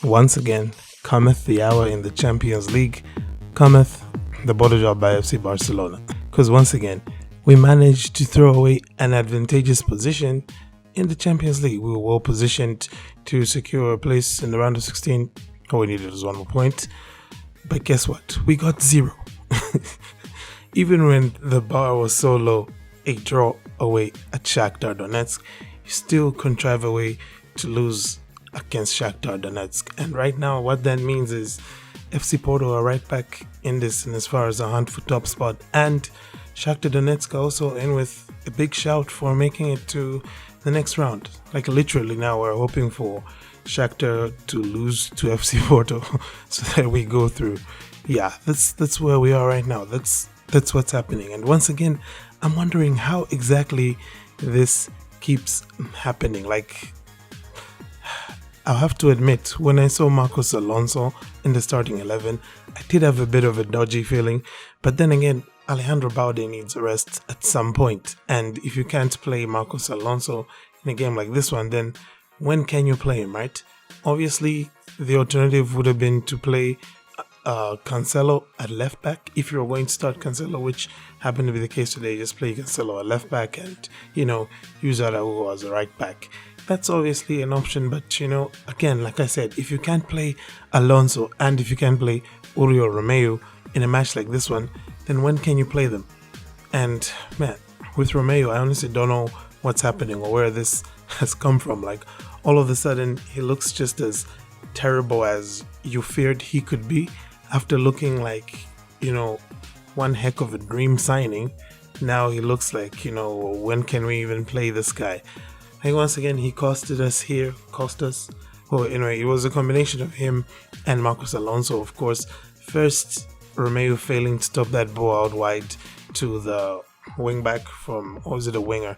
Once again, cometh the hour in the Champions League, cometh the border job by FC Barcelona. Because once again, we managed to throw away an advantageous position in the Champions League. We were well positioned to secure a place in the round of 16. All we needed was one more point. But guess what? We got 0. Even when the bar was so low, a draw away at Shakthar Donetsk, you still contrive a way to lose against Shakthar Donetsk. And right now, what that means is FC Porto are right back in this, and as far as a hunt for top spot. And Shakthar Donetsk are also in with a big shout for making it to the next round. Like literally now we're hoping for Shakhtar to lose to FC Porto so that we go through. Yeah, that's where we are right now. That's what's happening. And once again, I'm wondering how exactly this keeps happening. Like, I'll have to admit, when I saw Marcos Alonso in the starting 11, I did have a bit of a dodgy feeling. But then again, Alejandro Balde needs a rest at some point. And if you can't play Marcos Alonso in a game like this one, then when can you play him, right? Obviously, the alternative would have been to play Cancelo at left back. If you're going to start Cancelo, which happened to be the case today, just play Cancelo at left back and, use Araujo as a right back. That's obviously an option, but, again, like I said, if you can't play Alonso and if you can't play Oriol Romeu in a match like this one, then when can you play them? And, man, with Romeu, I honestly don't know what's happening or where this has come from. Like, all of a sudden, he looks just as terrible as you feared he could be after looking like, one heck of a dream signing. Now he looks like, when can we even play this guy? And once again, he cost us. Well, anyway, it was a combination of him and Marcos Alonso, of course. First, Romeu failing to stop that ball out wide to the wing back from, or was it a winger?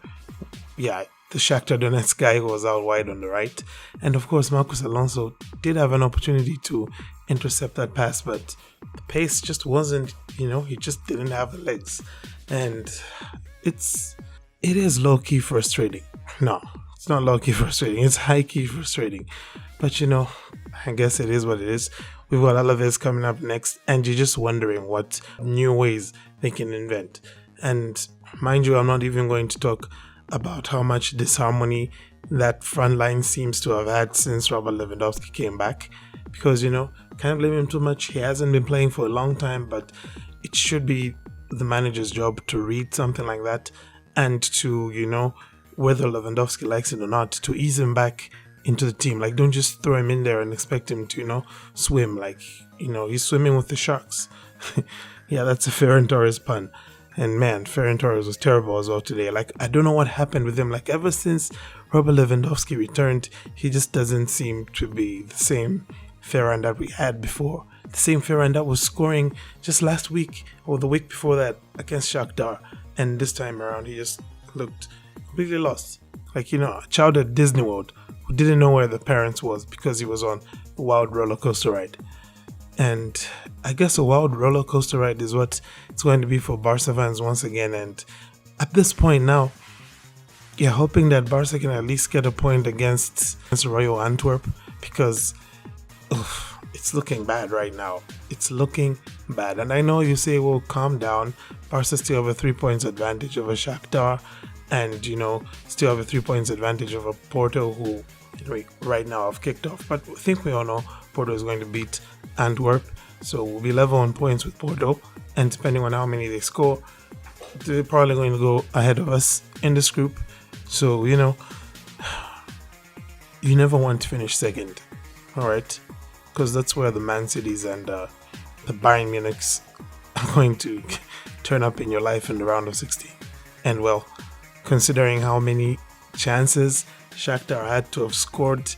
Yeah, the Shakhtar Donetsk guy who was out wide on the right. And of course, Marcos Alonso did have an opportunity to intercept that pass, but the pace just wasn't, he just didn't have the legs. And it is low-key frustrating. No, it's not low-key frustrating. It's high-key frustrating. But, I guess it is what it is. We've got Alaves coming up next, and you're just wondering what new ways they can invent. And mind you, I'm not even going to talk about how much disharmony that front line seems to have had since Robert Lewandowski came back. Because, can't blame him too much. He hasn't been playing for a long time, but it should be the manager's job to read something like that and to, whether Lewandowski likes it or not, to ease him back into the team. Like, don't just throw him in there and expect him to, swim. Like, he's swimming with the sharks. Yeah, that's a Ferran Torres pun. And man, Ferran Torres was terrible as well today. Like, I don't know what happened with him. Like, ever since Robert Lewandowski returned, he just doesn't seem to be the same Ferran that we had before. The same Ferran that was scoring just last week or the week before that against Shakhtar. And this time around, he just looked completely lost. Like, a child at Disney World who didn't know where the parents was because he was on a wild roller coaster ride. And I guess a wild roller coaster ride is what it's going to be for Barca fans once again. And at this point now, hoping that Barca can at least get a point against Royal Antwerp, because it's looking bad right now. It's looking bad. And I know you say, well, calm down. Barca still have a 3 points advantage over Shakhtar, and still have a 3 points advantage over Porto, who right now have kicked off. But I think we all know Porto is going to beat Antwerp, so we'll be level on points with Porto, and depending on how many they score, they're probably going to go ahead of us in this group. So you never want to finish second, all right, because that's where the Man Cities and the Bayern Munichs are going to turn up in your life in the round of 16. And well, considering how many chances Shakhtar had to have scored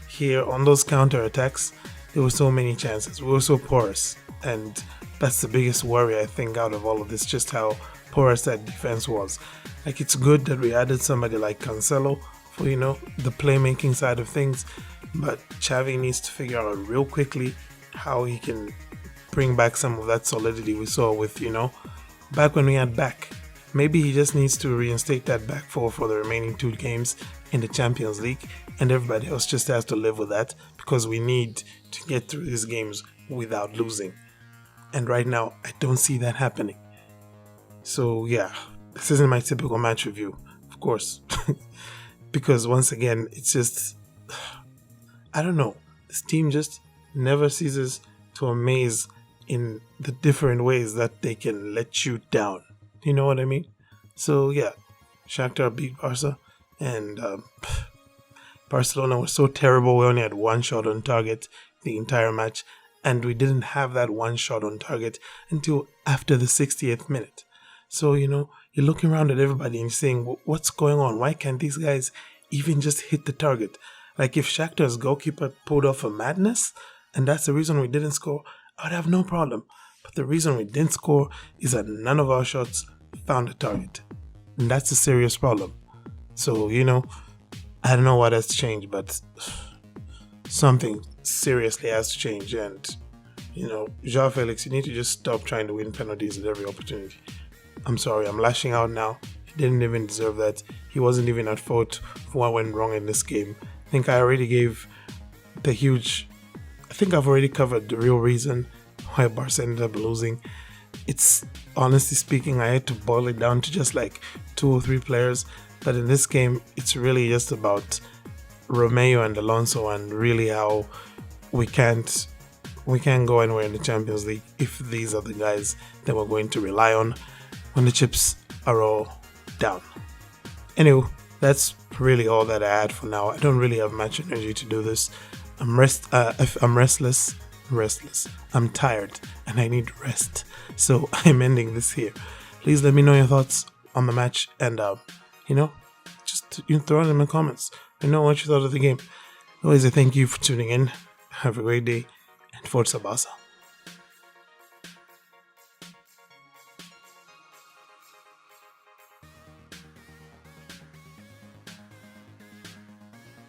here on those counter-attacks, there were so many chances. We were so porous, and that's the biggest worry, I think, out of all of this, just how porous that defense was. Like, it's good that we added somebody like Cancelo for, the playmaking side of things, but Xavi needs to figure out real quickly how he can bring back some of that solidity we saw with, back when we had back. Maybe he just needs to reinstate that back four for the remaining 2 games in the Champions League, and everybody else just has to live with that because we need to get through these games without losing. And right now, I don't see that happening. So yeah, this isn't my typical match review, of course, because once again, it's just, I don't know, this team just never ceases to amaze in the different ways that they can let you down. You know what I mean? So yeah, Shakhtar beat Barca, and Barcelona was so terrible. We only had one shot on target the entire match, and we didn't have that one shot on target until after the 60th minute. So, you're looking around at everybody and saying, what's going on? Why can't these guys even just hit the target? Like, if Shakhtar's goalkeeper pulled off a madness, and that's the reason we didn't score, I would have no problem. But the reason we didn't score is that none of our shots found a target. And that's a serious problem. So, I don't know what has changed, but something seriously has to change. And, Joao Felix, you need to just stop trying to win penalties at every opportunity. I'm sorry, I'm lashing out now. He didn't even deserve that. He wasn't even at fault for what went wrong in this game. I think I've already covered the real reason why Barca ended up losing. It's, honestly speaking, I had to boil it down to just like 2 or 3 players. But in this game, it's really just about Romeo and Alonso, and really how we can't go anywhere in the Champions League if these are the guys that we're going to rely on when the chips are all down. Anyway, that's really all that I had for now. I don't really have much energy to do this. I'm restless. I'm tired and I need rest. So I'm ending this here. Please let me know your thoughts on the match, and just throw it in the comments. I know what you thought of the game. Always, I thank you for tuning in. Have a great day, and Forza Barca.